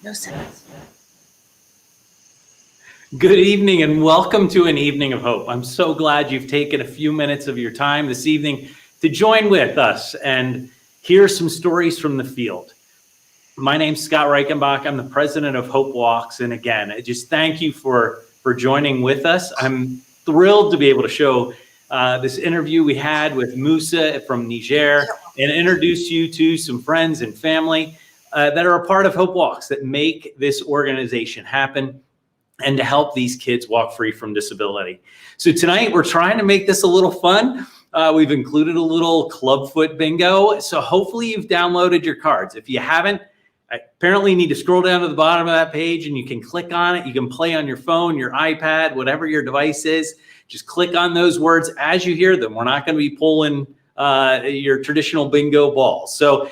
No sense. Good evening and welcome to an evening of hope. I'm so glad you've taken a few minutes of your time this evening to join with us and hear some stories from the field. My name's Scott Reichenbach. I'm the president of Hope Walks. And again, I just thank you for joining with us. I'm thrilled to be able to show this interview we had with Moussa from Niger and introduce you to some friends and family that are a part of Hope Walks that make this organization happen and to help these kids walk free from disability. So tonight we're trying to make this a little fun. We've included a little Clubfoot Bingo. So hopefully you've downloaded your cards. If you haven't, apparently you need to scroll down to the bottom of that page and you can click on it. You can play on your phone, your iPad, whatever your device is. Just click on those words as you hear them. We're not going to be pulling your traditional bingo balls. So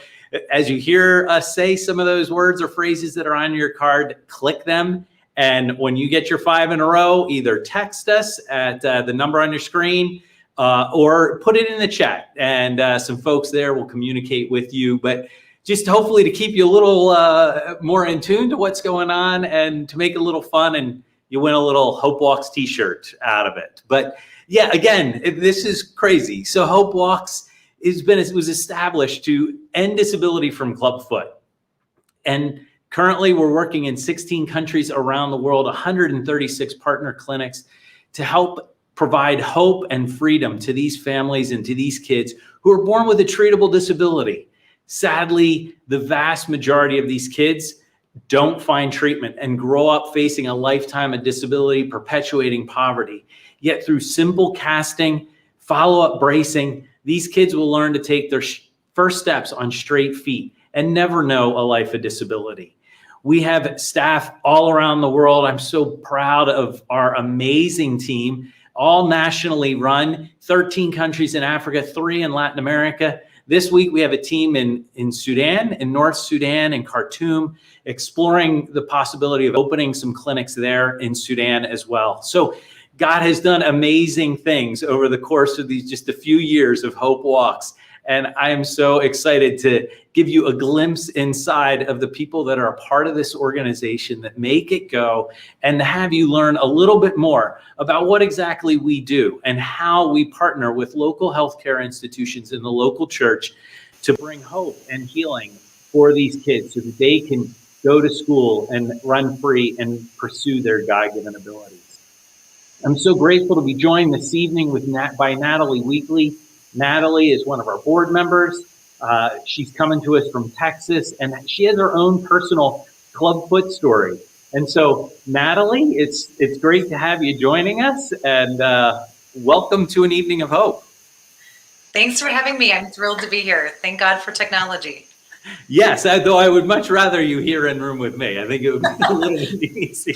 as you hear us say some of those words or phrases that are on your card, click them. And when you get your 5 in a row, either text us at the number on your screen or put it in the chat. And some folks there will communicate with you. But just hopefully to keep you a little more in tune to what's going on and to make it a little fun, and you win a little Hope Walks t-shirt out of it. But yeah, again, this is crazy. So Hope Walks was established to end disability from clubfoot. And currently, we're working in 16 countries around the world, 136 partner clinics to help provide hope and freedom to these families and to these kids who are born with a treatable disability. Sadly, the vast majority of these kids don't find treatment and grow up facing a lifetime of disability, perpetuating poverty. Yet through simple casting, follow-up bracing, these kids will learn to take their first steps on straight feet and never know a life of disability. We have staff all around the world. I'm so proud of our amazing team, all nationally run, 13 countries in Africa, 3 in Latin America. This week, we have a team in Sudan, in North Sudan, in Khartoum, exploring the possibility of opening some clinics there in Sudan as well. So God has done amazing things over the course of these just a few years of Hope Walks. And I am so excited to give you a glimpse inside of the people that are a part of this organization that make it go, and to have you learn a little bit more about what exactly we do and how we partner with local healthcare institutions in the local church to bring hope and healing for these kids so that they can go to school and run free and pursue their God-given abilities. I'm so grateful to be joined this evening by Natalie Weekly. Natalie is one of our board members. She's coming to us from Texas, and she has her own personal Clubfoot story. And so, Natalie, it's great to have you joining us, and welcome to an evening of hope. Thanks for having me. I'm thrilled to be here. Thank God for technology. Yes, though I would much rather you here in room with me. I think it would be a little bit easier.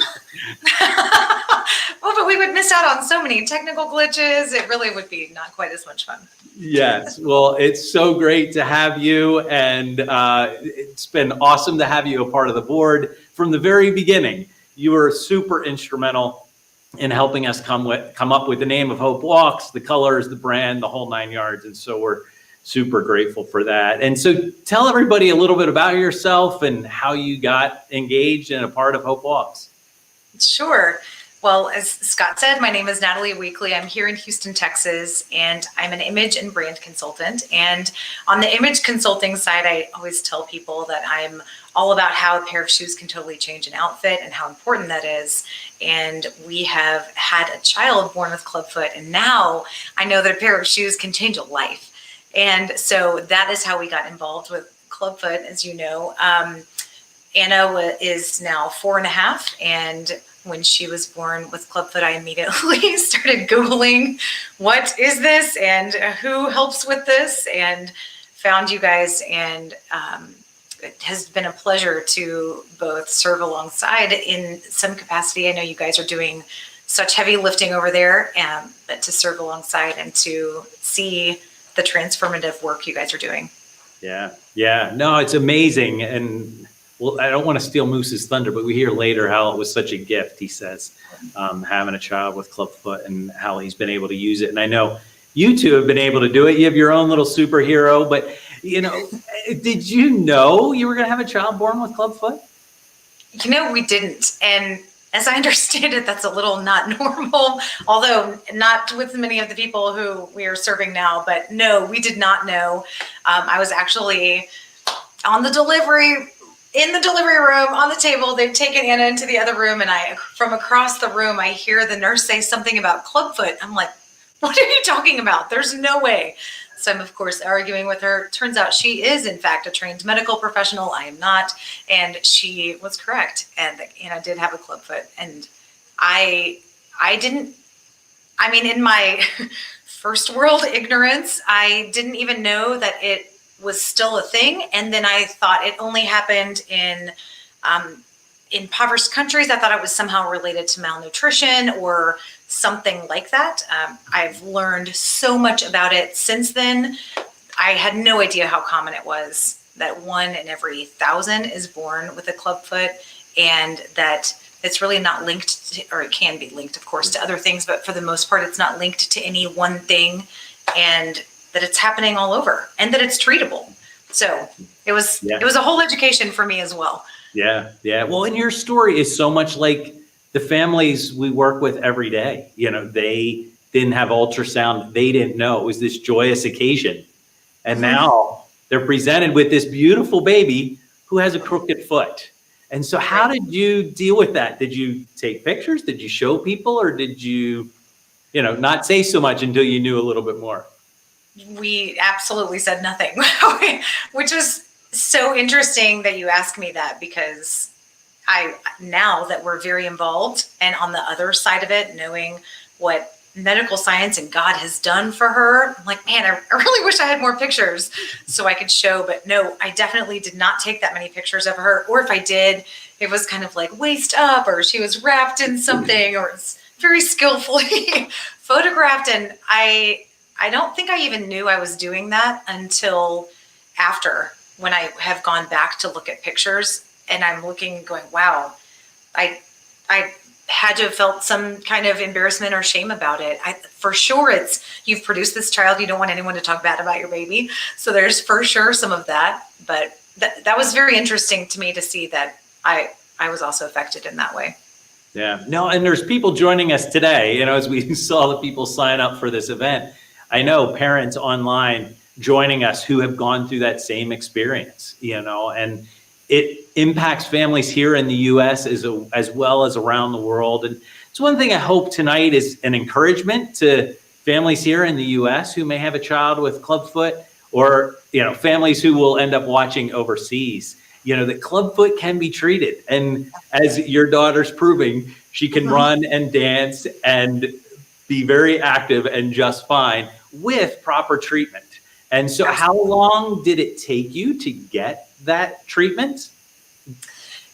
Well, but we would miss out on so many technical glitches. It really would be not quite as much fun. Yes, well, it's so great to have you, and it's been awesome to have you a part of the board from the very beginning. You were super instrumental in helping us come up with the name of Hope Walks, the colors, the brand, the whole 9 yards, and so we're super grateful for that. And so tell everybody a little bit about yourself and how you got engaged and a part of Hope Walks. Sure. Well, as Scott said, my name is Natalie Weekly. I'm here in Houston, Texas, and I'm an image and brand consultant. And on the image consulting side, I always tell people that I'm all about how a pair of shoes can totally change an outfit and how important that is. And we have had a child born with clubfoot, and now I know that a pair of shoes can change a life. And so that is how we got involved with Clubfoot, as you know. Anna is now 4.5, and when she was born with clubfoot, I immediately started Googling, what is this and who helps with this, and found you guys. And it has been a pleasure to both serve alongside in some capacity. I know you guys are doing such heavy lifting over there, but to serve alongside and to see the transformative work you guys are doing. Yeah. No, it's amazing. And well, I don't want to steal Moose's thunder, but we hear later how it was such a gift, he says, having a child with clubfoot and how he's been able to use it. And I know you two have been able to do it. You have your own little superhero, but did you know you were going to have a child born with clubfoot? We didn't. And as I understand it, that's a little not normal, although not with many of the people who we are serving now. But no, we did not know. I was actually in the delivery room on the table. They've taken Anna into the other room, and from across the room, I hear the nurse say something about Clubfoot. I'm like, what are you talking about? There's no way. So I'm, of course, arguing with her. Turns out she is, in fact, a trained medical professional. I am not. And she was correct. And Anna did have a clubfoot. And I didn't, in my first world ignorance, I didn't even know that it was still a thing. And then I thought it only happened in impoverished countries. I thought it was somehow related to malnutrition or something like that. I've learned so much about it since then. I had no idea how common it was that 1 in every 1,000 is born with a clubfoot, and that it's really not linked to, or it can be linked, of course, to other things, but for the most part, it's not linked to any one thing, and that it's happening all over, and that it's treatable. So it was a whole education for me as well. Yeah. Well, and your story is so much like the families we work with every day. They didn't have ultrasound. They didn't know. It was this joyous occasion. And now they're presented with this beautiful baby who has a crooked foot. And so how did you deal with that? Did you take pictures? Did you show people? Or did you, not say so much until you knew a little bit more? We absolutely said nothing, which was so interesting that you asked me that, because now that we're very involved and on the other side of it, knowing what medical science and God has done for her, I'm like, man, I really wish I had more pictures so I could show. But no, I definitely did not take that many pictures of her. Or if I did, it was kind of like waist up, or she was wrapped in something, or it's very skillfully photographed. And I don't think I even knew I was doing that until after, when I have gone back to look at pictures, and I'm looking going, wow, I had to have felt some kind of embarrassment or shame about it. For sure, you've produced this child. You don't want anyone to talk bad about your baby. So there's for sure some of that. But that was very interesting to me to see that I was also affected in that way. Yeah. No, and there's people joining us today, as we saw the people sign up for this event. I know parents online joining us who have gone through that same experience, and it impacts families here in the U.S. as well as around the world. And it's one thing I hope tonight is an encouragement to families here in the U.S. who may have a child with clubfoot, or, families who will end up watching overseas, that clubfoot can be treated. And as your daughter's proving, she can run and dance and be very active and just fine with proper treatment. And so how long did it take you to get that treatment?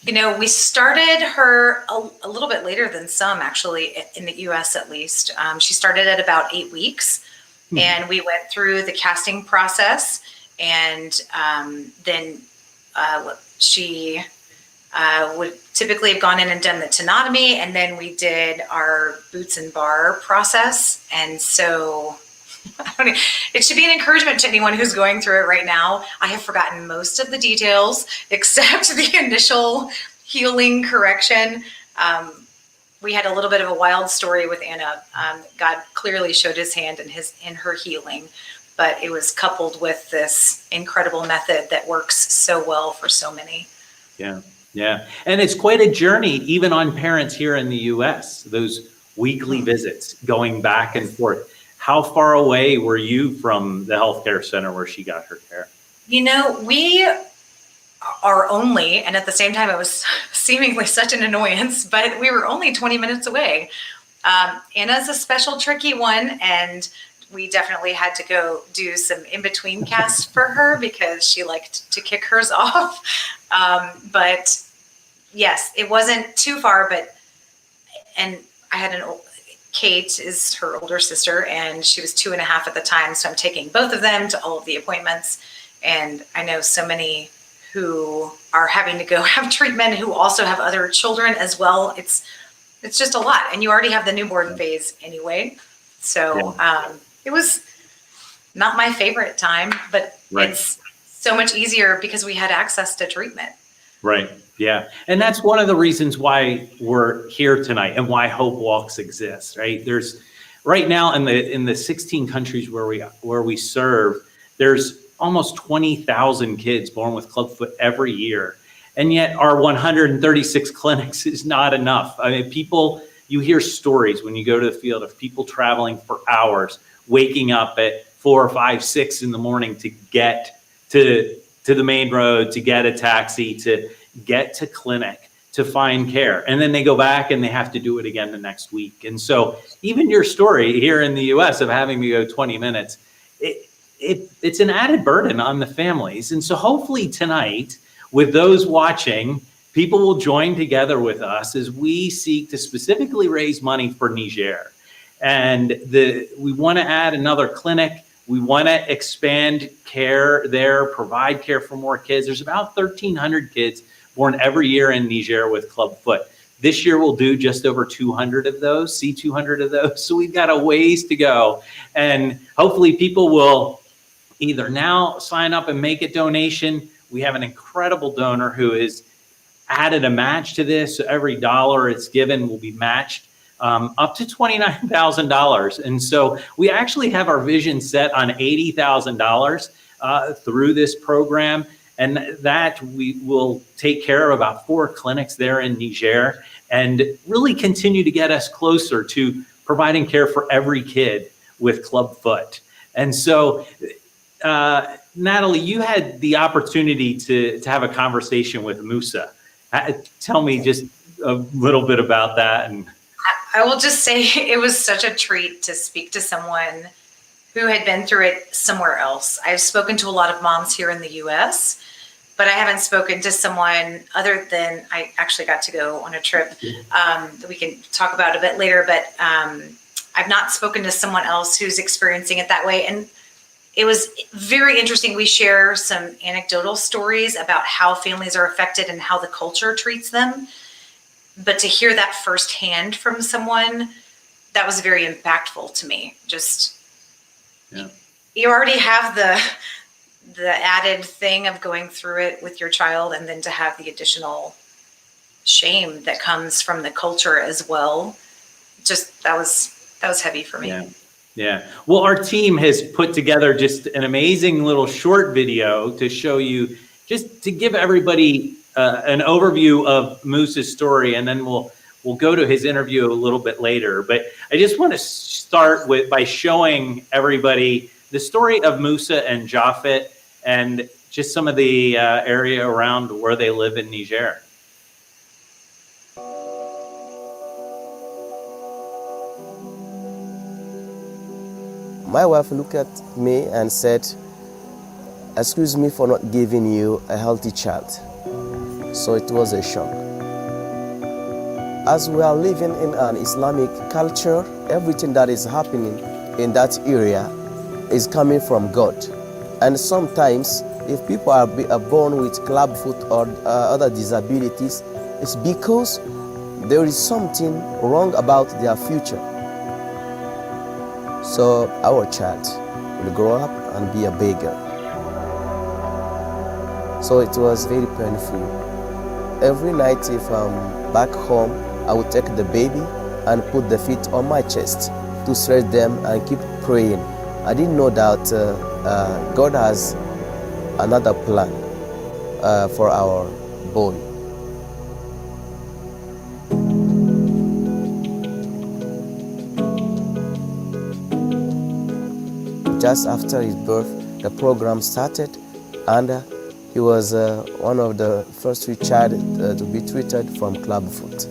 We started her a little bit later than some, actually, in the U.S. at least. She started at about 8 weeks, and we went through the casting process, and then she would typically have gone in and done the tenotomy, and then we did our boots and bar process. And so it should be an encouragement to anyone who's going through it right now. I have forgotten most of the details except the initial healing correction. We had a little bit of a wild story with Anna. God clearly showed his hand in her healing, but it was coupled with this incredible method that works so well for so many. Yeah. And it's quite a journey, even on parents here in the U.S., those weekly visits going back and forth. How far away were you from the healthcare center where she got her care? We are only, and at the same time, it was seemingly such an annoyance, but we were only 20 minutes away. Anna's a special, tricky one, and we definitely had to go do some in-between casts for her because she liked to kick hers off. But yes, it wasn't too far, and I had Kate is her older sister, and she was 2.5 at the time. So I'm taking both of them to all of the appointments. And I know so many who are having to go have treatment who also have other children as well. It's just a lot. And you already have the newborn phase anyway. So it was not my favorite time, but it's so much easier because we had access to treatment. Right. Yeah. And that's one of the reasons why we're here tonight and why Hope Walks exists, right? There's right now in the 16 countries where we serve, there's almost 20,000 kids born with clubfoot every year. And yet our 136 clinics is not enough. I mean, you hear stories when you go to the field of people traveling for hours, waking up at 4 or 5, 6 in the morning to get to the main road, to get a taxi, to get to clinic, to find care. And then they go back and they have to do it again the next week. And so even your story here in the US of having to go 20 minutes, it's an added burden on the families. And so hopefully tonight, with those watching, people will join together with us as we seek to specifically raise money for Niger. And we want to add another clinic. We want to expand care there, provide care for more kids. There's about 1,300 kids born every year in Niger with clubfoot. This year we'll do just over 200 of those, see 200 of those. So we've got a ways to go. And hopefully people will either now sign up and make a donation. We have an incredible donor who has added a match to this. So every dollar it's given will be matched up to $29,000. And so we actually have our vision set on $80,000 through this program. And that we will take care of about 4 clinics there in Niger and really continue to get us closer to providing care for every kid with clubfoot. And so, Natalie, you had the opportunity to have a conversation with Moussa. Tell me just a little bit about that. And I will just say it was such a treat to speak to someone who had been through it somewhere else. I've spoken to a lot of moms here in the US, but I haven't spoken to someone other than I actually got to go on a trip that we can talk about a bit later, but I've not spoken to someone else who's experiencing it that way. And it was very interesting. We share some anecdotal stories about how families are affected and how the culture treats them. But to hear that firsthand from someone, that was very impactful to me. Just, you already have the added thing of going through it with your child, and then to have the additional shame that comes from the culture as well. Just that was heavy for me. Yeah. Well, our team has put together just an amazing little short video to show you, just to give everybody an overview of Moussa's story, and then we'll go to his interview a little bit later. But I just want to start by showing everybody the story of Moussa and Japhet and just some of the area around where they live in Niger. My wife looked at me and said, "Excuse me for not giving you a healthy child." So it was a shock. As we are living in an Islamic culture, everything that is happening in that area is coming from God. And sometimes if people are born with clubfoot or other disabilities, it's because there is something wrong about their future. So our child will grow up and be a beggar. So it was very painful. Every night if I'm back home, I would take the baby and put the feet on my chest to stretch them and keep praying. I didn't know that God has another plan for our boy. Just after his birth, the program started, and he was one of the first 3 child to be treated from clubfoot.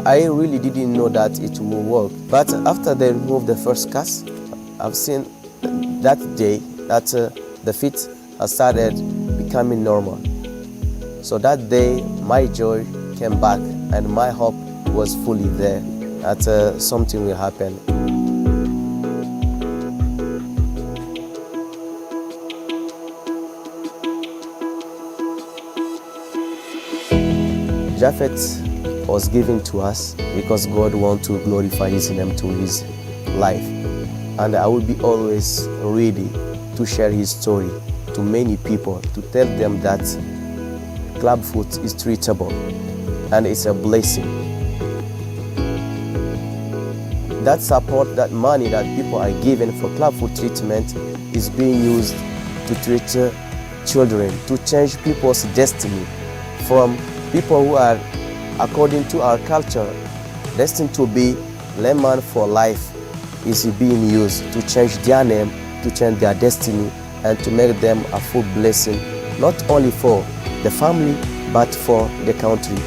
I really didn't know that it will work, but after they removed the first cast, I've seen that day that the feet have started becoming normal. So that day, my joy came back, and my hope was fully there that something will happen. Japhet was given to us because God wants to glorify His name through his life. And I will be always ready to share his story to many people, to tell them that Clubfoot is treatable, and it's a blessing. That support, that money that people are giving for Clubfoot treatment is being used to treat children, to change people's destiny from people who are, according to our culture, destined to be layman for life, is being used to change their name, to change their destiny, and to make them a full blessing, not only for the family, but for the country.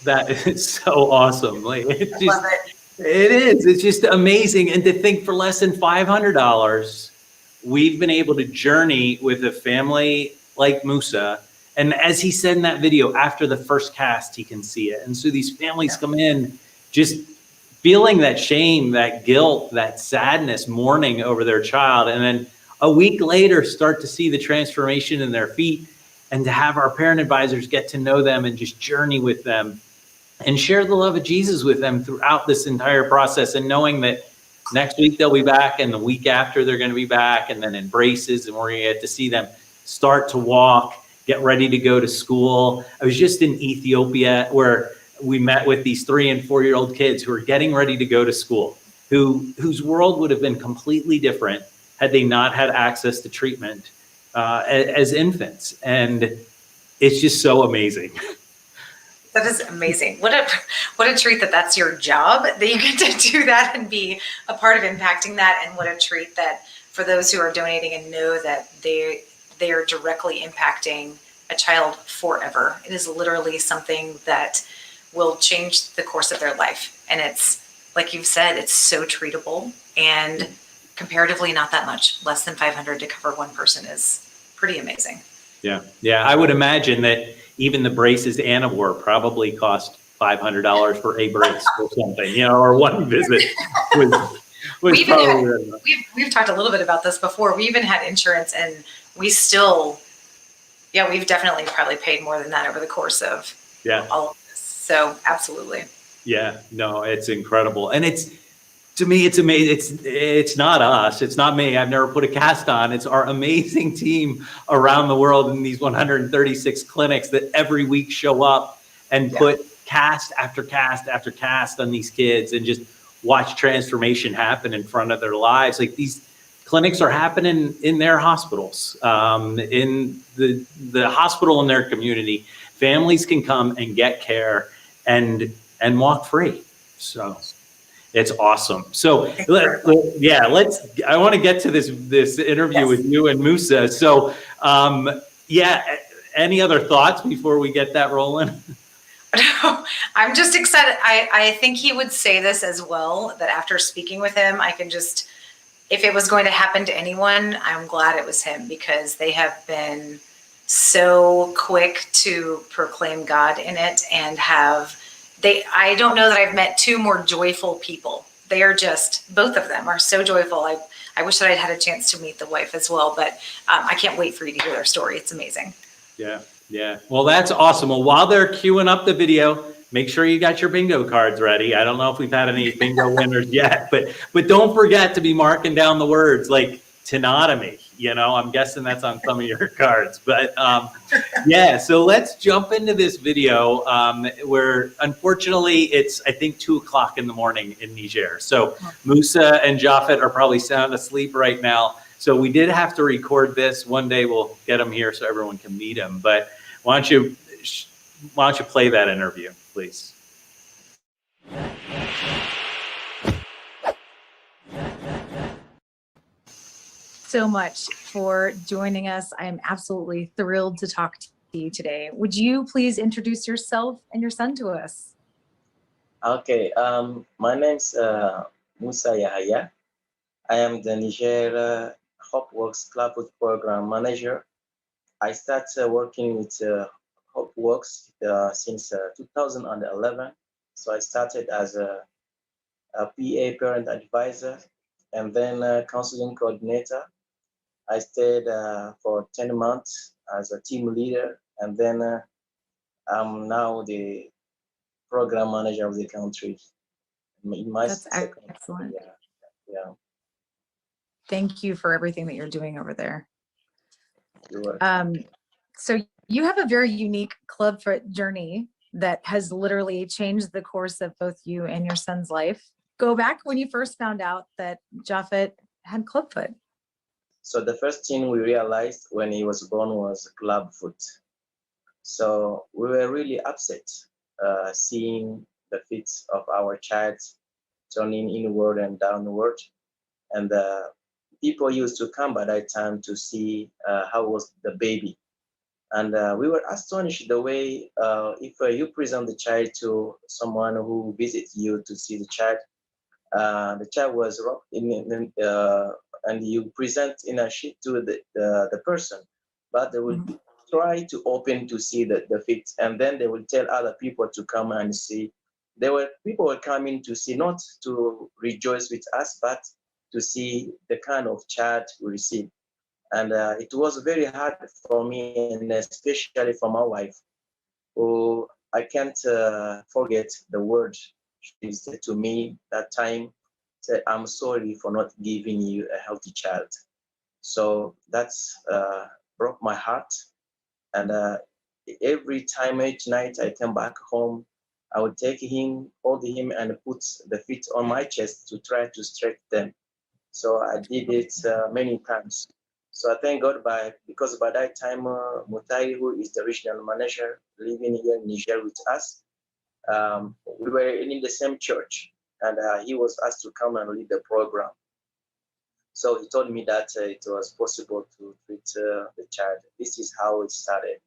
That is so awesome. Like it's I just, love it. it is. It's just amazing. And to think for less than $500, we've been able to journey with a family like Moussa. And as he said in that video, after the first cast, he can see it. And so these families come in just feeling that shame, that guilt, that sadness, mourning over their child. And then a week later, start to see the transformation in their feet, and to have our parent advisors get to know them and just journey with them and share the love of Jesus with them throughout this entire process, and knowing that next week they'll be back, and the week after they're going to be back, and then in braces, and we're going to get to see them start to walk, get ready to go to school. I was just in Ethiopia where we met with these 3 and 4-year-old kids who are getting ready to go to school, whose world would have been completely different had they not had access to treatment as infants. And it's just so amazing. That is amazing. What a treat that that's your job, that you get to do that and be a part of impacting that. And what a treat that for those who are donating and know that they are directly impacting a child forever. It is literally something that will change the course of their life. And it's, like you've said, it's so treatable, and comparatively not that much. Less than $500 to cover one person is pretty amazing. Yeah. Yeah. I would imagine that even the braces Anna wore probably cost $500 for a brace or something, or one visit was we've talked a little bit about this before. We even had insurance, and we still, we've definitely probably paid more than that over the course of all of this. So absolutely. Yeah, no, it's incredible. And to me, it's amazing. It's not us. It's not me. I've never put a cast on. It's our amazing team around the world in these 136 clinics that every week show up and put cast after cast after cast on these kids, and just watch transformation happen in front of their lives. Like, these clinics are happening in their hospitals, in the hospital in their community. Families can come and get care and walk free. So it's awesome. So I want to get to this interview with you and Moussa. So any other thoughts before we get that rolling? I'm just excited. I think he would say this as well, that after speaking with him, I can just, if it was going to happen to anyone, I'm glad it was him, because they have been so quick to proclaim God in it, and I don't know that I've met 2 more joyful people. They are just, both of them are so joyful. I wish that I'd had a chance to meet the wife as well, but I can't wait for you to hear their story. It's amazing. Yeah. Yeah. Well, that's awesome. Well, while they're queuing up the video, make sure you got your bingo cards ready. I don't know if we've had any bingo winners yet, but don't forget to be marking down the words like tenotomy. I'm guessing that's on some of your cards. But so let's jump into this video where, unfortunately, it's, I think, 2:00 in the morning in Niger. So Moussa and Japhet are probably sound asleep right now. So we did have to record this. One day we'll get them here so everyone can meet them. But why don't you play that interview, please? So much for joining us. I am absolutely thrilled to talk to you today. Would you please introduce yourself and your son to us? Okay, my name's Moussa Yahaya. I am the Niger Hopworks Clubfoot Program Manager. I started working with Hopworks since 2011. So I started as a PA parent advisor, and then counseling coordinator. I stayed for 10 months as a team leader, and then I'm now the program manager of the country. In my That's second, excellent. yeah, yeah, Thank you for everything that you're doing over there. you were. So you have a very unique Clubfoot journey that has literally changed the course of both you and your son's life. Go back when you first found out that Japhet had Clubfoot. So the first thing we realized when he was born was Clubfoot. So we were really upset seeing the feet of our child turning inward and downward. And people used to come by that time to see how was the baby. And we were astonished the way if you present the child to someone who visits you to see the child was rocked and you present in a sheet to the person, but they will try to open to see the feet, and then they will tell other people to come and see. People were coming to see, not to rejoice with us, but to see the kind of child we received. And it was very hard for me, and especially for my wife, who I can't forget the word she said to me that time. Said, "I'm sorry for not giving you a healthy child." So that's broke my heart. And every time, each night I come back home, I would take him, hold him, and put the feet on my chest to try to stretch them. So I did it many times. So I thank God because by that time, Mutai, who is the regional manager living here in Niger with us, we were in the same church, and he was asked to come and lead the program. So he told me that it was possible to treat the child. This is how it started.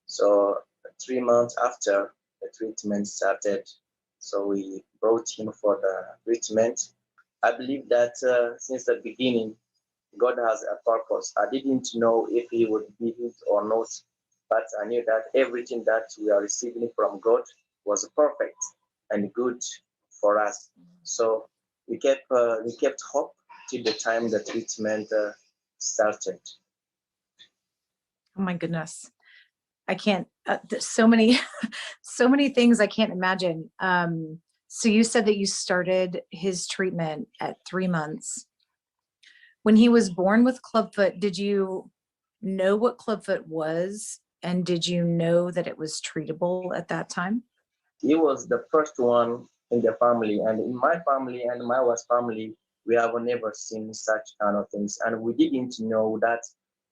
So 3 months after the treatment started, so we brought him for the treatment. I believe that since the beginning, God has a purpose. I didn't know if he would be it or not, but I knew that everything that we are receiving from God was perfect and good for us. So we kept hope till the time the treatment started. Oh my goodness. I can't, there's so many, so many things I can't imagine. So you said that you started his treatment at 3 months. When he was born with Clubfoot, did you know what Clubfoot was? And did you know that it was treatable at that time? He was the first one in the family, and in my family and my wife's family, we have never seen such kind of things, and we didn't know that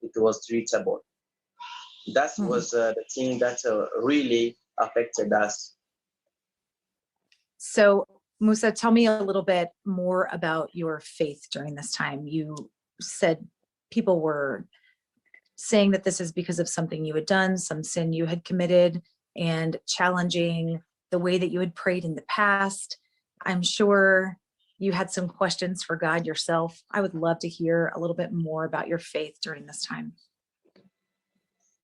it was treatable. That was the thing that really affected us. So, Moussa, tell me a little bit more about your faith during this time. You said people were saying that this is because of something you had done, some sin you had committed, and challenging the way that you had prayed in the past. I'm sure you had some questions for God yourself. I would love to hear a little bit more about your faith during this time.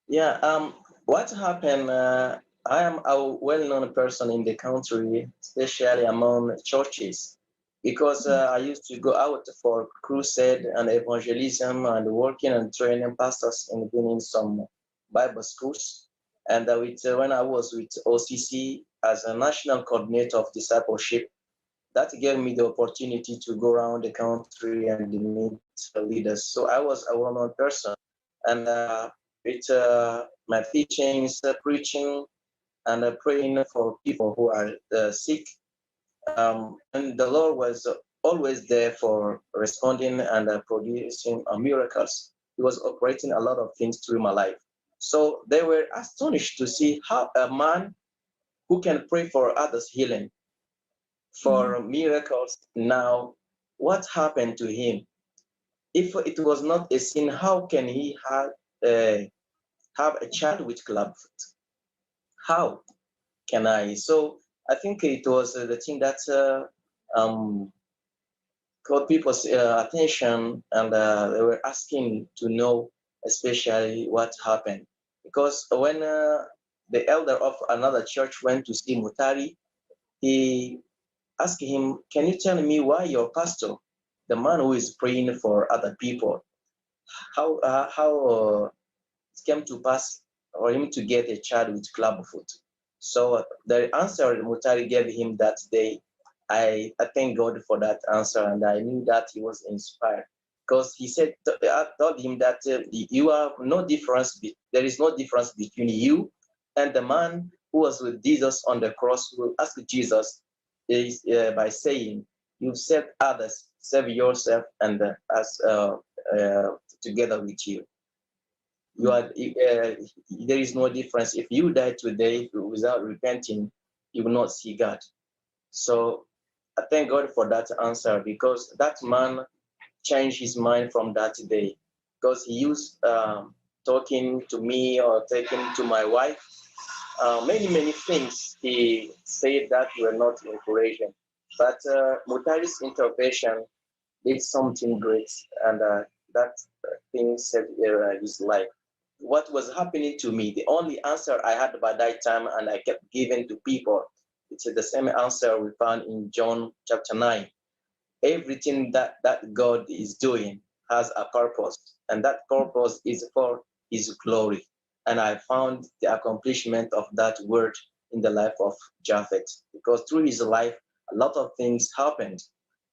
Yeah, what happened? I am a well-known person in the country, especially among churches, because I used to go out for crusade and evangelism and working and training pastors and being in some Bible schools. And when I was with OCC as a national coordinator of discipleship, that gave me the opportunity to go around the country and meet leaders. So I was a well-known person, and with my teachings, preaching, and praying for people who are sick. And the Lord was always there for responding and producing miracles. He was operating a lot of things through my life. So they were astonished to see how a man who can pray for others' healing, for miracles, now what happened to him? If it was not a sin, how can he have a child with Clubfoot? How can I? So I think it was the thing that caught people's attention, and they were asking to know especially what happened. Because when the elder of another church went to see Mutari, he asked him, "Can you tell me why your pastor, the man who is praying for other people, how it came to pass for him to get a child with Clubfoot?" So the answer Mutari gave him that day, I thank God for that answer, and I knew that he was inspired because he said, I told him that you have no difference, there is no difference between you and the man who was with Jesus on the cross, who asked Jesus is by saying, you serve others, serve yourself, and as together with you. You are there is no difference. If you die today without repenting, you will not see God. So I thank God for that answer, because that man changed his mind from that day, because he used talking to me or talking to my wife, many things he said that were not encouraging, but Mutari's intervention did something great, and that thing saved his life. What was happening to me, the only answer I had by that time, and I kept giving to people, it's the same answer we found in John chapter 9. Everything that God is doing has a purpose, and that purpose is for his glory. And I found the accomplishment of that word in the life of Japhet, because through his life, a lot of things happened.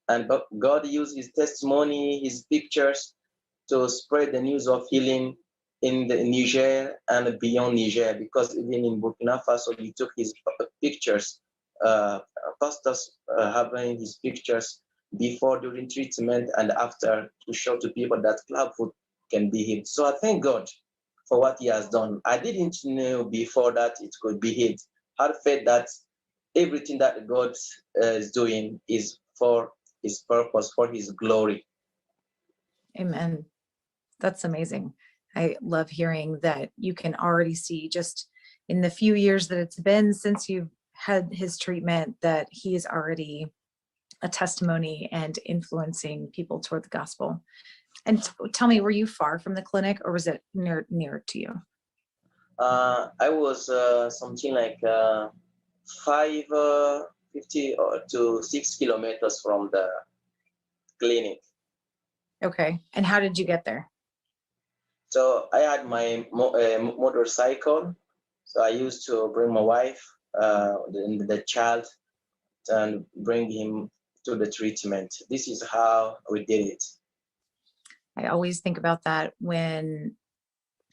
And God used his testimony, his pictures, to spread the news of healing in the Niger and beyond Niger, because even in Burkina Faso, he took his pictures, pastors having his pictures before, during treatment, and after, to show to people that Clubfoot can be healed. So I thank God for what he has done. I didn't know before that it could be healed. I had faith that everything that God is doing is for his purpose, for his glory. Amen. That's amazing. I love hearing that you can already see, just in the few years that it's been since you've had his treatment, that he is already a testimony and influencing people toward the gospel. And tell me, were you far from the clinic, or was it near to you? I was something like 50 to 6 kilometers from the clinic. Okay. And how did you get there? So I had my motorcycle. So I used to bring my wife, the child, and bring him to the treatment. This is how we did it. I always think about that when,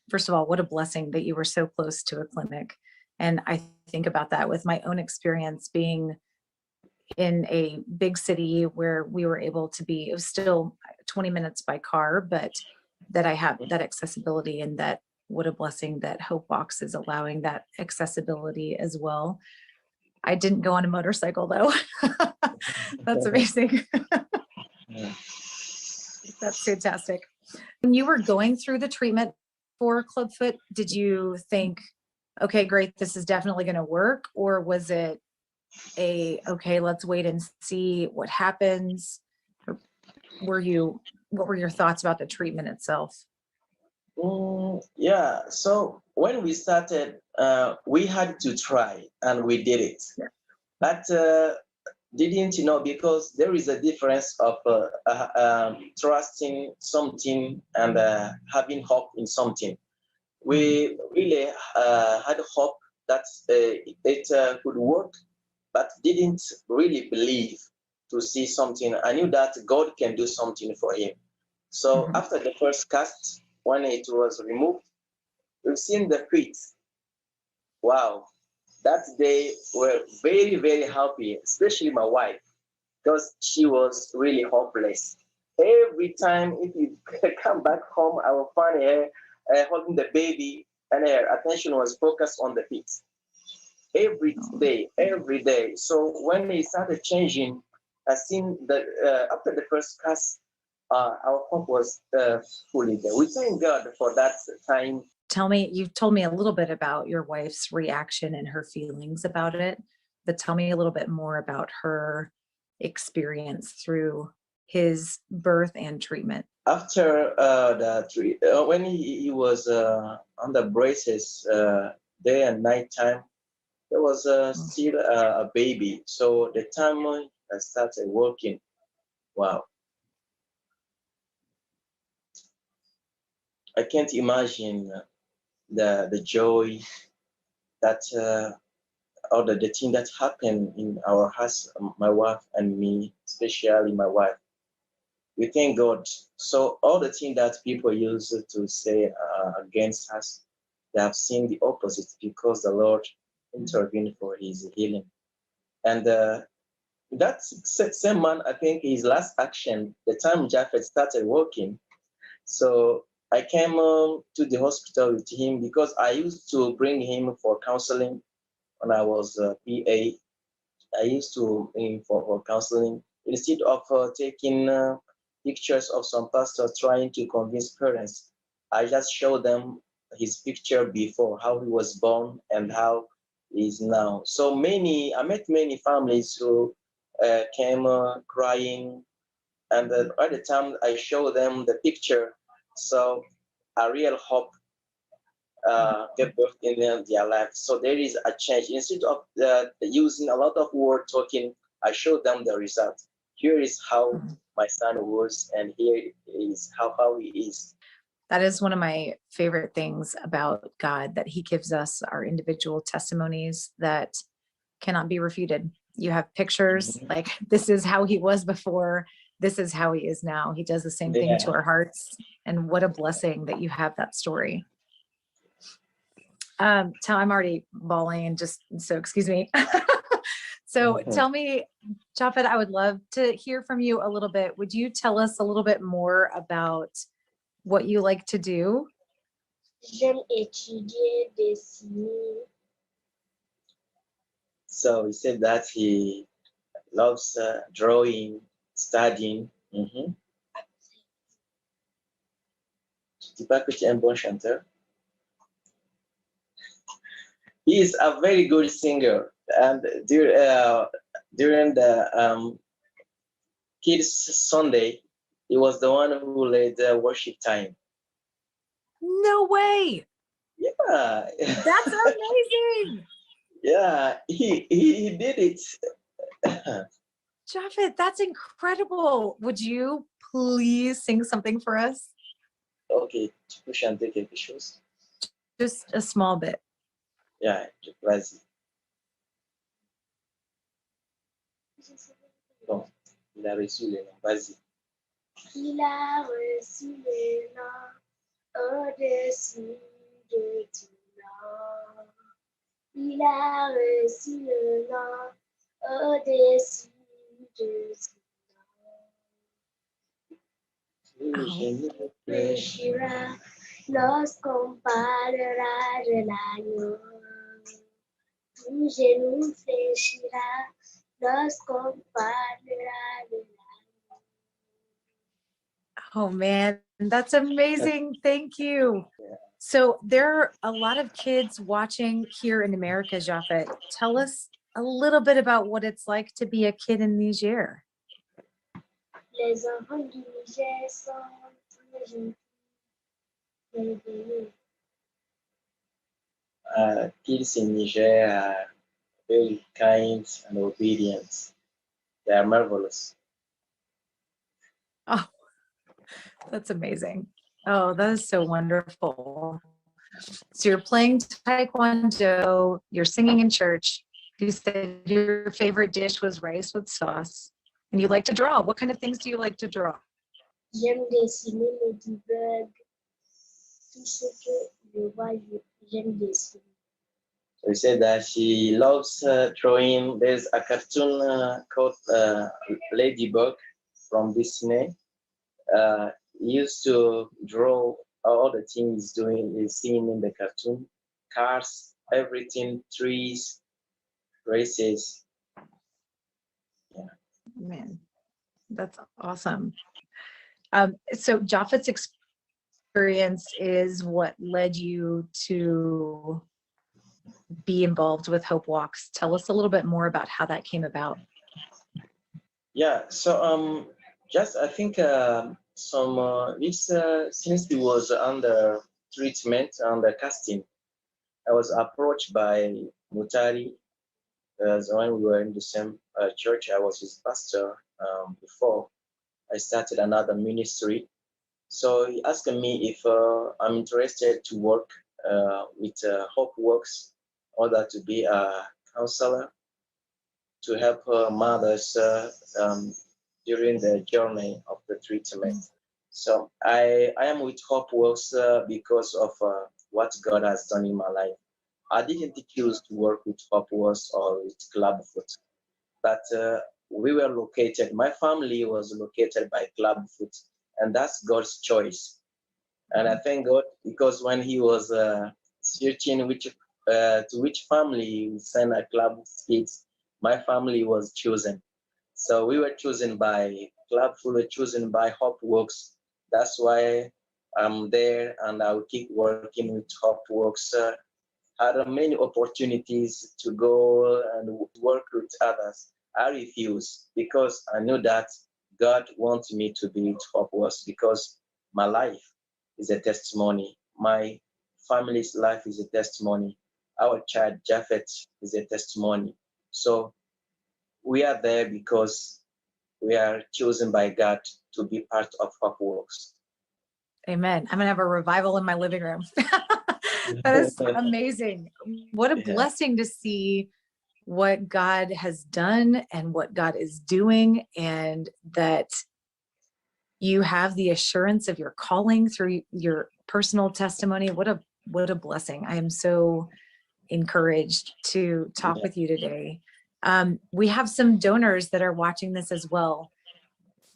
first of all, what a blessing that you were so close to a clinic. And I think about that with my own experience being in a big city where we were able to be, it was still 20 minutes by car, but that I have that accessibility, and that what a blessing that Hope Walks is allowing that accessibility as well. I didn't go on a motorcycle though. That's amazing. That's fantastic. When you were going through the treatment for Clubfoot, did you think, okay, great, this is definitely going to work? Or was it okay, let's wait and see what happens? Or what were your thoughts about the treatment itself? Yeah, so when we started, we had to try, and we did it. Yeah. But didn't because there is a difference of trusting something and having hope in something. We really had hope that it could work, but didn't really believe to see something. I knew that God can do something for him. So after the first cast, when it was removed, we've seen the feet. Wow, that day we're very happy, especially my wife, because she was really hopeless. Every time if you come back home, I will find her holding the baby, and her attention was focused on the feet. Every day. So when it started changing, I seen that after the first cast, our hope was fully there. We thank God for that time. You told me a little bit about your wife's reaction and her feelings about it, but tell me a little bit more about her experience through his birth and treatment. After when he was on the braces day and night time, there was still a baby. So the time I started working, wow. I can't imagine the joy that all the thing that happened in our house, my wife and me, especially my wife. We thank God. So all the things that people use to say against us, they have seen the opposite because the Lord intervened for his healing. And that same man, I think his last action, the time Japhet started working, so I came to the hospital with him because I used to bring him for counseling when I was PA. I used to bring him for counseling instead of taking pictures of some pastors trying to convince parents. I just show them his picture before, how he was born and how he is now. So I met many families who came crying, and by the time I show them the picture, so a real hope get birth in their life. So there is a change. Instead of using a lot of word talking, I show them the result. Here is how my son was, and here is how he is. That is one of my favorite things about God, that he gives us our individual testimonies that cannot be refuted. You have pictures like, this is how he was before, this is how he is now. He does the same thing to our hearts. And what a blessing that you have that story. I'm already bawling, and just, so excuse me. So tell me, Japhet, I would love to hear from you a little bit. Would you tell us a little bit more about what you like to do? J'aime étudier, dessiner. So he said that he loves drawing, studying. Tu dis pas que tu es un bon chanteur? He is a very good singer, and during the Kids Sunday, he was the one who led the worship time. No way. Yeah. That's amazing. Yeah, he did it. Japhet, that's incredible. Would you please sing something for us? Ok, tu peux chanter quelque chose? Just a small bit. Yeah, vas-y. Bon, il a reçu le nom, vas-y. Il a reçu les noms au-dessus de tout nom. Il a reçu le nom au-dessus de tout nom. Oh. Il fléchira lorsqu'on parlera de l'agneau. Tout genou fléchira lorsqu'on parlera de l'agneau. Oh man, that's amazing. Thank you. So there are a lot of kids watching here in America, Japhet. Tell us a little bit about what it's like to be a kid in Niger. Les enfants du Niger sont très gentils. Kids in Niger are very kind and obedient. They are marvelous. Oh, that's amazing. Oh, that is so wonderful. So you're playing Taekwondo, you're singing in church. You said your favorite dish was rice with sauce, and you like to draw. What kind of things do you like to draw? J'aime dessiner les debugs. Tout ce que je vois, j'aime dessiner. So he said that she loves drawing. There's a cartoon called Ladybug from Disney. He used to draw all the things he's seeing in the cartoon: cars, everything, trees, races. Yeah. Man, that's awesome. So Japhet's experience is what led you to be involved with Hope Walks. Tell us a little bit more about how that came about. Yeah. So just I think since he was under treatment, under casting, I was approached by Mutari. When we were in the same church, I was his pastor before I started another ministry. So he asked me if I'm interested to work with Hope Works, in order to be a counselor to help mothers during the journey of the treatment. So I am with Hope Works because of what God has done in my life. I didn't choose to work with Hope Works or with Clubfoot, but we were located, my family was located by Clubfoot, and that's God's choice. And I thank God because when he was searching to which family he would send a club kids, my family was chosen. So we were chosen by Clubfoot, were chosen by Hopworks. That's why I'm there, and I'll keep working with Hopworks. Had many opportunities to go and work with others. I refuse because I know that God wants me to be with Hopworks because my life is a testimony. My family's life is a testimony. Our child Japhet is a testimony. So we are there because we are chosen by God to be part of Hope Works. Amen. I'm gonna have a revival in my living room. That is amazing. What a blessing to see what God has done and what God is doing, and that you have the assurance of your calling through your personal testimony. What a blessing. I am so encouraged to talk with you today. We have some donors that are watching this as well.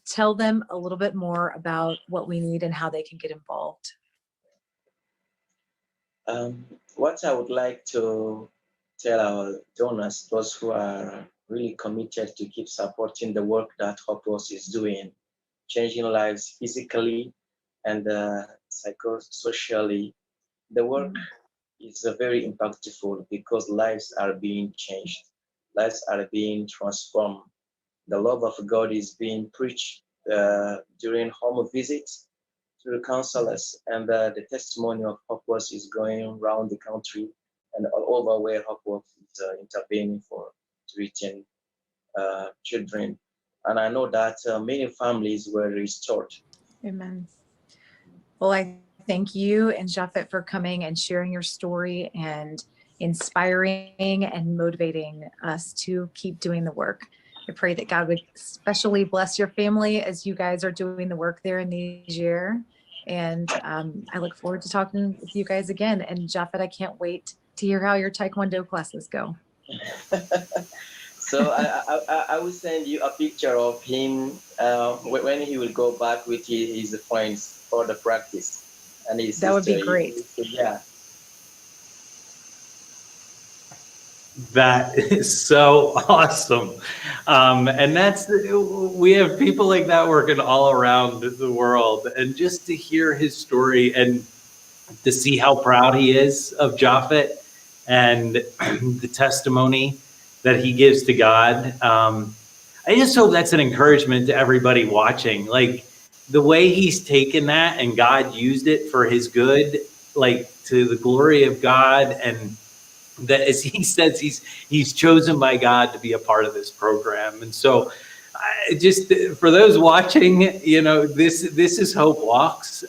Tell them a little bit more about what we need and how they can get involved. What I would like to tell our donors, those who are really committed to keep supporting the work that Hopworks is doing, changing lives physically and psychosocially, the work is very impactful because lives are being changed, lives are being transformed. The love of God is being preached during home visits to the counselors, and the testimony of Hopworks is going around the country and all over where Hopworks is intervening for treating children. And I know that many families were restored. Amen. Well, I thank you and Japhet for coming and sharing your story and inspiring and motivating us to keep doing the work. I pray that God would especially bless your family as you guys are doing the work there in Niger. And I look forward to talking with you guys again. And Japhet, I can't wait to hear how your Taekwondo classes go. So I will send you a picture of him when he will go back with his friends for the practice, and his That would sister. be great. Yeah. That is so awesome. And we have people like that working all around the world. And just to hear his story and to see how proud he is of Japhet and the testimony that he gives to God. I just hope that's an encouragement to everybody watching. Like the way he's taken that and God used it for his good, like to the glory of God, and that, as he says, he's chosen by God to be a part of this program. And so just for those watching, this is Hope Walks.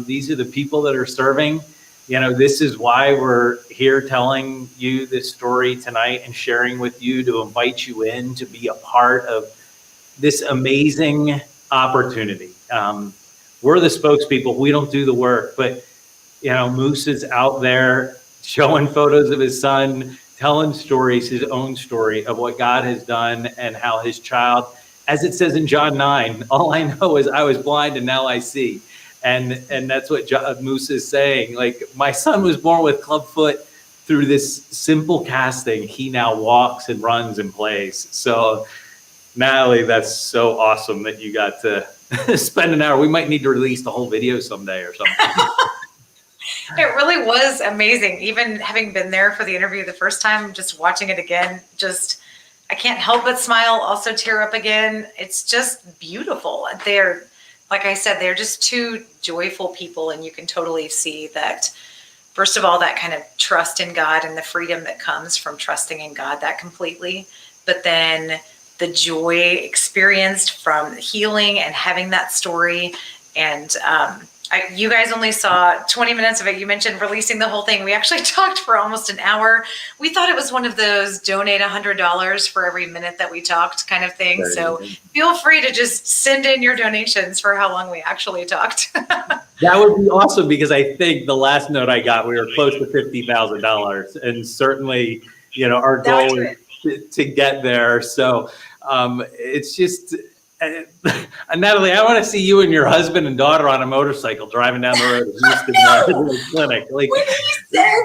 These are the people that are serving. This is why we're here telling you this story tonight and sharing with you, to invite you in to be a part of this amazing opportunity. We're the spokespeople. We don't do the work, but Moussa's out there showing photos of his son, telling stories, his own story of what God has done and how his child, as it says in John 9, all I know is I was blind and now I see. And that's what Moussa is saying. Like, my son was born with clubfoot. Through this simple casting, he now walks and runs and plays. So, Natalie, that's so awesome that you got to spend an hour. We might need to release the whole video someday or something. It really was amazing. Even having been there for the interview the first time, just watching it again, I can't help but smile, also tear up again. It's just beautiful. They're, like I said, they're just two joyful people, and you can totally see that, first of all, that kind of trust in God and the freedom that comes from trusting in God that completely, but then the joy experienced from healing and having that story. And You guys only saw 20 minutes of it. You mentioned releasing the whole thing. We actually talked for almost an hour. We thought it was one of those donate $100 for every minute that we talked kind of thing. So feel free to just send in your donations for how long we actually talked. That would be awesome, because I think the last note I got, we were close to $50,000, and certainly, our goal is to get there. So it's just, Natalie, I want to see you and your husband and daughter on a motorcycle driving down the road to Houston to the clinic. Like, when he said,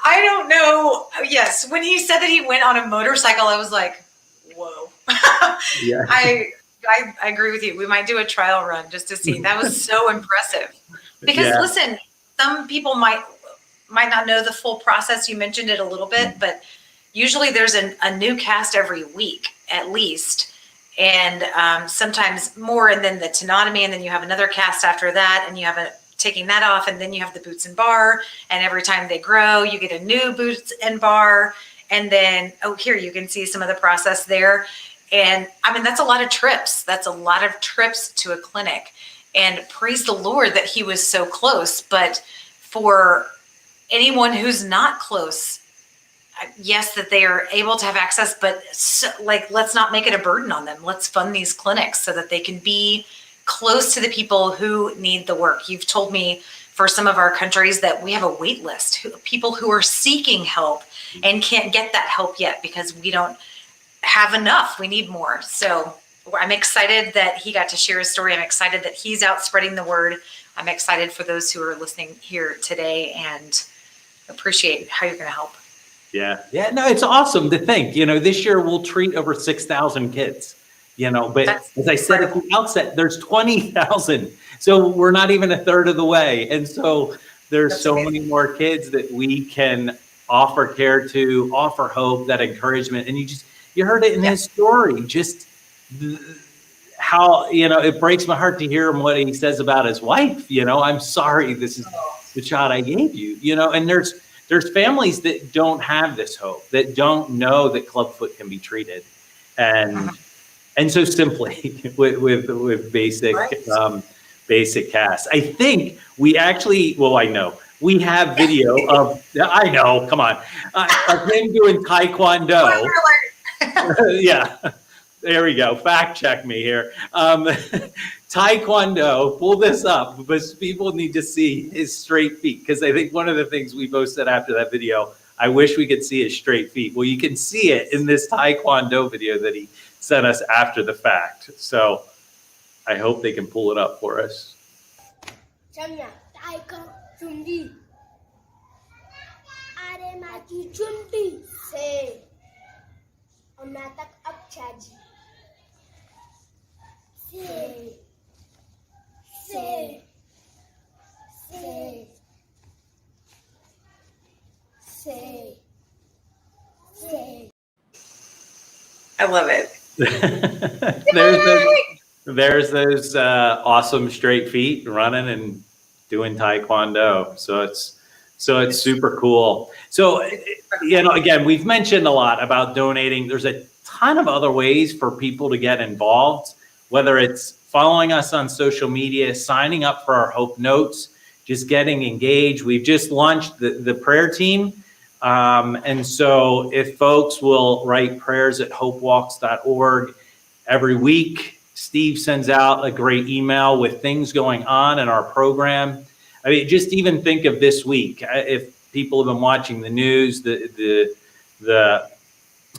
I don't know. Yes, when he said that he went on a motorcycle, I was like, whoa. Yeah. I agree with you. We might do a trial run just to see. That was so impressive. Because listen, some people might not know the full process. You mentioned it a little bit, but usually there's a new cast every week at least. And sometimes more, and then the tenotomy, and then you have another cast after that, and you have taking that off, and then you have the boots and bar, and every time they grow, you get a new boots and bar, and then, here you can see some of the process there. And I mean, that's a lot of trips. That's a lot of trips to a clinic. And praise the Lord that he was so close. But for anyone who's not close, yes, that they are able to have access, but let's not make it a burden on them. Let's fund these clinics so that they can be close to the people who need the work. You've told me for some of our countries that we have a wait list, people who are seeking help and can't get that help yet because we don't have enough. We need more. So I'm excited that he got to share his story. I'm excited that he's out spreading the word. I'm excited for those who are listening here today, and appreciate how you're going to help. Yeah. No, it's awesome to think, this year we'll treat over 6,000 kids, but That's as I said at the outset, there's 20,000. So we're not even a third of the way. And so there's so many more kids that we can offer care to, offer hope, that encouragement. And you heard it in his story, just how, it breaks my heart to hear him, what he says about his wife. I'm sorry, this is the child I gave you, and there's families that don't have this hope, that don't know that Clubfoot can be treated. And so simply with basic, basic casts. I think we actually, I know, we have video of him doing Taekwondo. Yeah, there we go. Fact check me here. Taekwondo, pull this up, because people need to see his straight feet. Because I think one of the things we both said after that video, I wish we could see his straight feet. Well, you can see it in this Taekwondo video that he sent us after the fact. So I hope they can pull it up for us. I love it. There's those awesome straight feet running and doing Taekwondo. So it's super cool. So, again, we've mentioned a lot about donating. There's a ton of other ways for people to get involved, whether it's following us on social media, signing up for our Hope Notes, just getting engaged. We've just launched the prayer team. And so if folks will write prayers at hopewalks.org every week, Steve sends out a great email with things going on in our program. I mean, just even think of this week. If people have been watching the news, the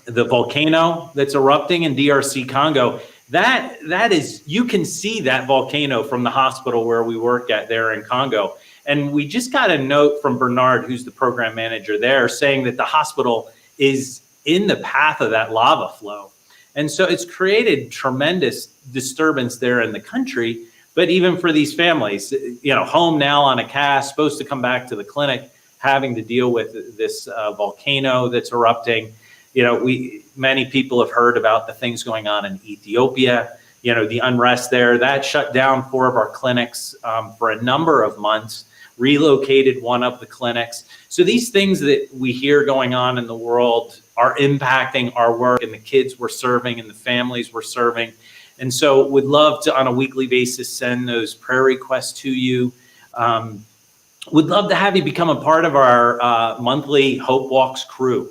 volcano that's erupting in DRC Congo, that is, you can see that volcano from the hospital where we work at there in Congo. And we just got a note from Bernard, who's the program manager there, saying that the hospital is in the path of that lava flow. And so it's created tremendous disturbance there in the country. But even for these families, home now on a cast, supposed to come back to the clinic, having to deal with this volcano that's erupting. Many people have heard about the things going on in Ethiopia, the unrest there. That shut down 4 of our clinics for a number of months, relocated one of the clinics. So these things that we hear going on in the world are impacting our work and the kids we're serving and the families we're serving. And so would love to, on a weekly basis, send those prayer requests to you. Would love to have you become a part of our monthly Hope Walks crew.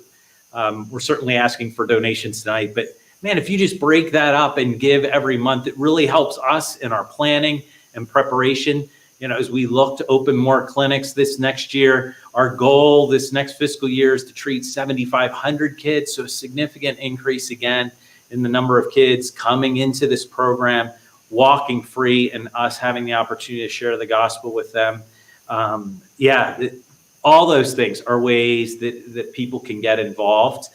We're certainly asking for donations tonight, but man, if you just break that up and give every month, it really helps us in our planning and preparation. You know, as we look to open more clinics this next year, our goal this next fiscal year is to treat 7,500 kids. So a significant increase again in the number of kids coming into this program, walking free, and us having the opportunity to share the gospel with them. All those things are ways that people can get involved.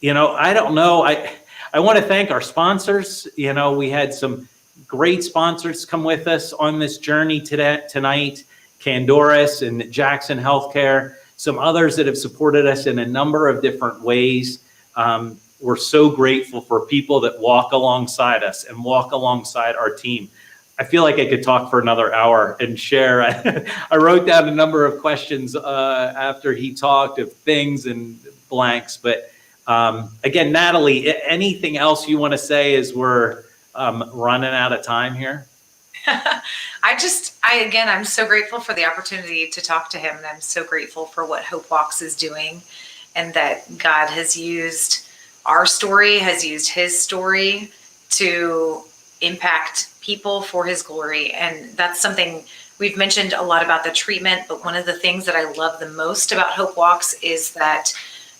You know, I don't know. I want to thank our sponsors. You know, we had some great sponsors come with us on this journey tonight, Candoris and Jackson Healthcare, some others that have supported us in a number of different ways. We're so grateful for people that walk alongside us and walk alongside our team. I feel like I could talk for another hour and share. I wrote down a number of questions after he talked of things and blanks. But again, Natalie, anything else you want to say as we're running out of time here? I'm so grateful for the opportunity to talk to him. And I'm so grateful for what Hope Walks is doing, and that God has used our story, has used his story to impact people for his glory. And that's something we've mentioned a lot about the treatment, but one of the things that I love the most about Hope Walks is that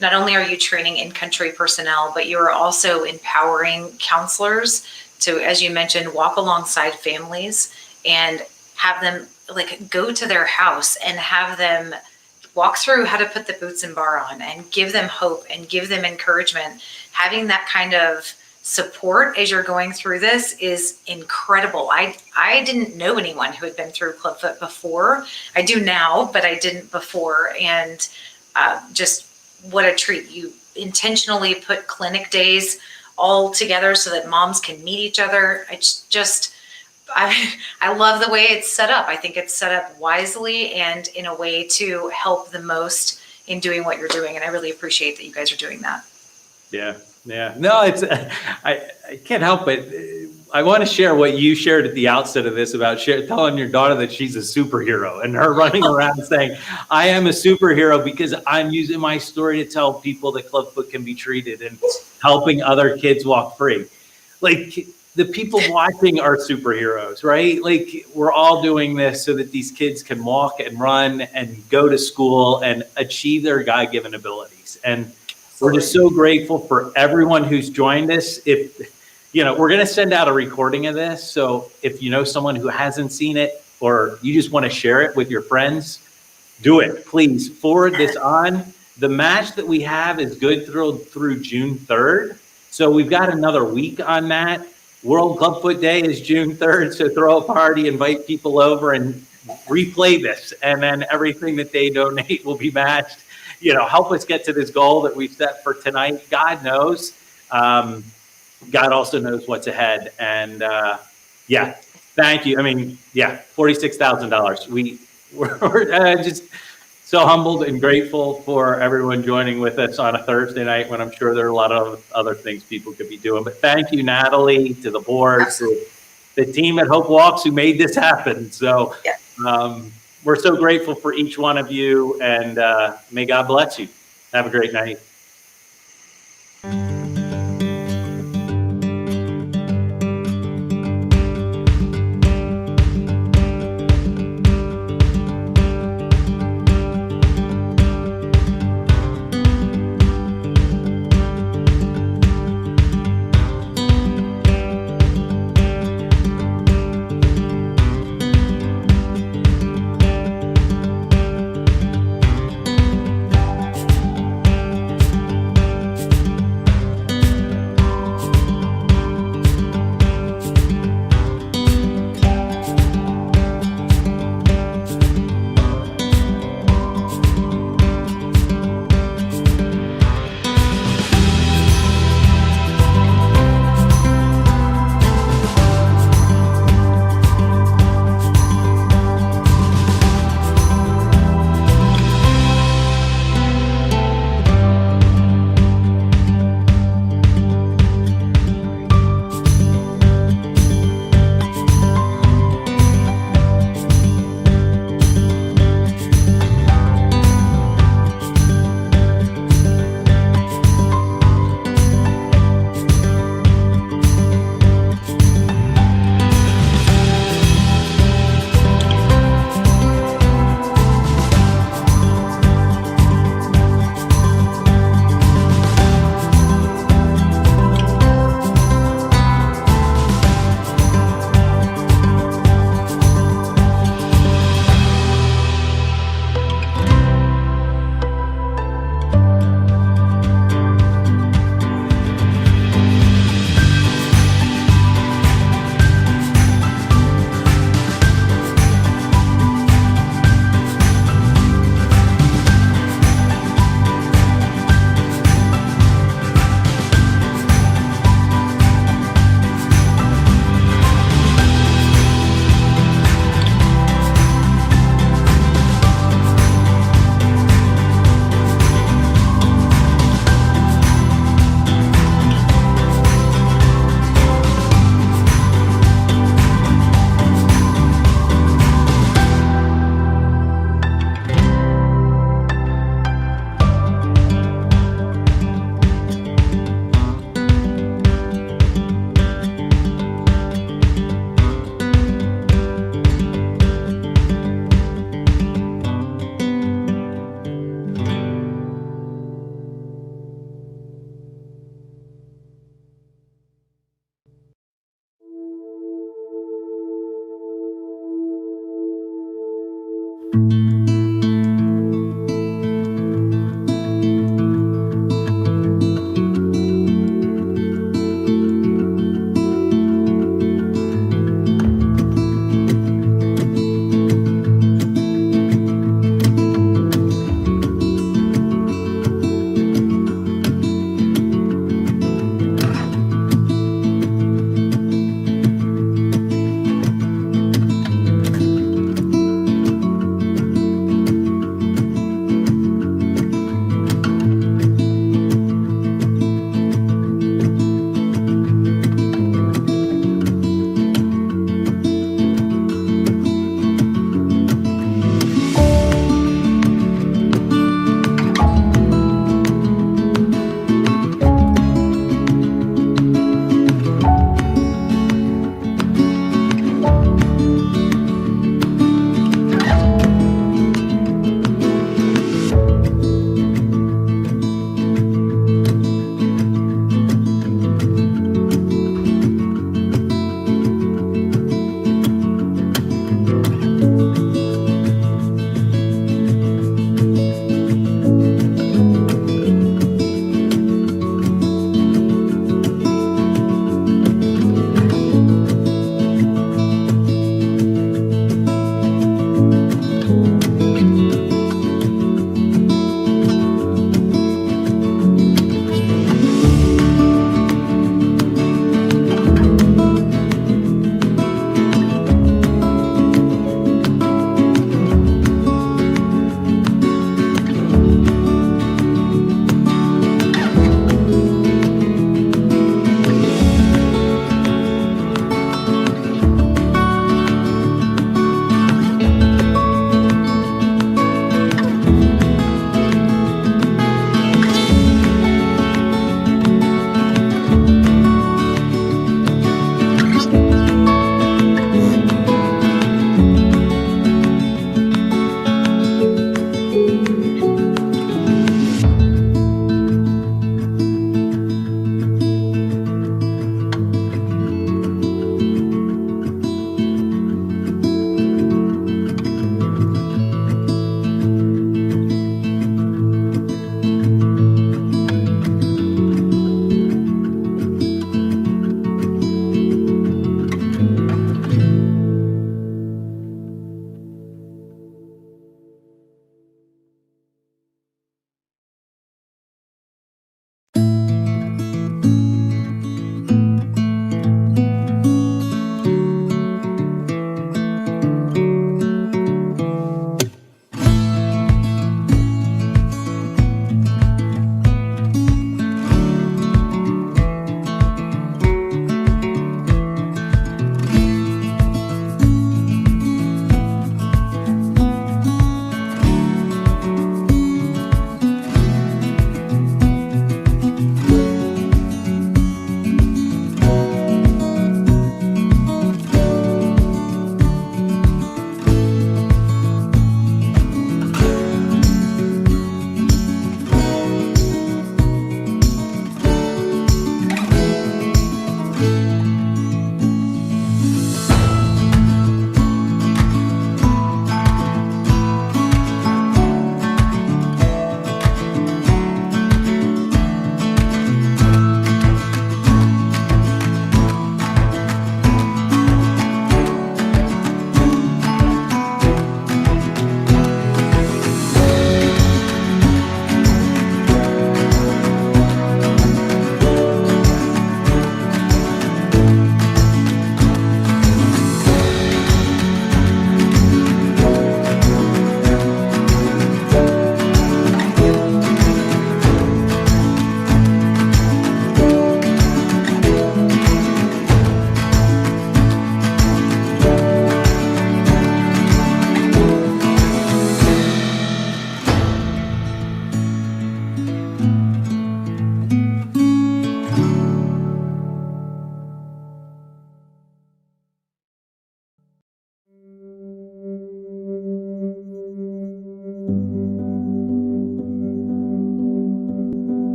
not only are you training in-country personnel, but you are also empowering counselors to, as you mentioned, walk alongside families and have them like go to their house and have them walk through how to put the boots and bar on and give them hope and give them encouragement. Having that kind of support as you're going through this is incredible. I didn't know anyone who had been through Clubfoot before. I do now, but I didn't before. And just what a treat. You intentionally put clinic days all together so that moms can meet each other. I love the way it's set up. I think it's set up wisely and in a way to help the most in doing what you're doing. And I really appreciate that you guys are doing that. Yeah. No, it's, I can't help it. I want to share what you shared at the outset of this about telling your daughter that she's a superhero and her running around saying, I am a superhero because I'm using my story to tell people that Clubfoot can be treated and helping other kids walk free. Like, the people watching are superheroes, right? Like, we're all doing this so that these kids can walk and run and go to school and achieve their God-given abilities. And we're just so grateful for everyone who's joined us. If, you know, we're going to send out a recording of this. So if you know someone who hasn't seen it, or you just want to share it with your friends, do it. Please forward this on. The match that we have is good through June 3rd. So we've got another week on that. World Clubfoot Day is June 3rd. So throw a party, invite people over and replay this. And then everything that they donate will be matched. You know, help us get to this goal that we've set for tonight. God knows. God also knows what's ahead. And thank you. I mean, $46,000. We're just so humbled and grateful for everyone joining with us on a Thursday night when I'm sure there are a lot of other things people could be doing. But thank you, Natalie, to the board, to the team at Hope Walks who made this happen. So we're so grateful for each one of you, and may God bless you. Have a great night. you.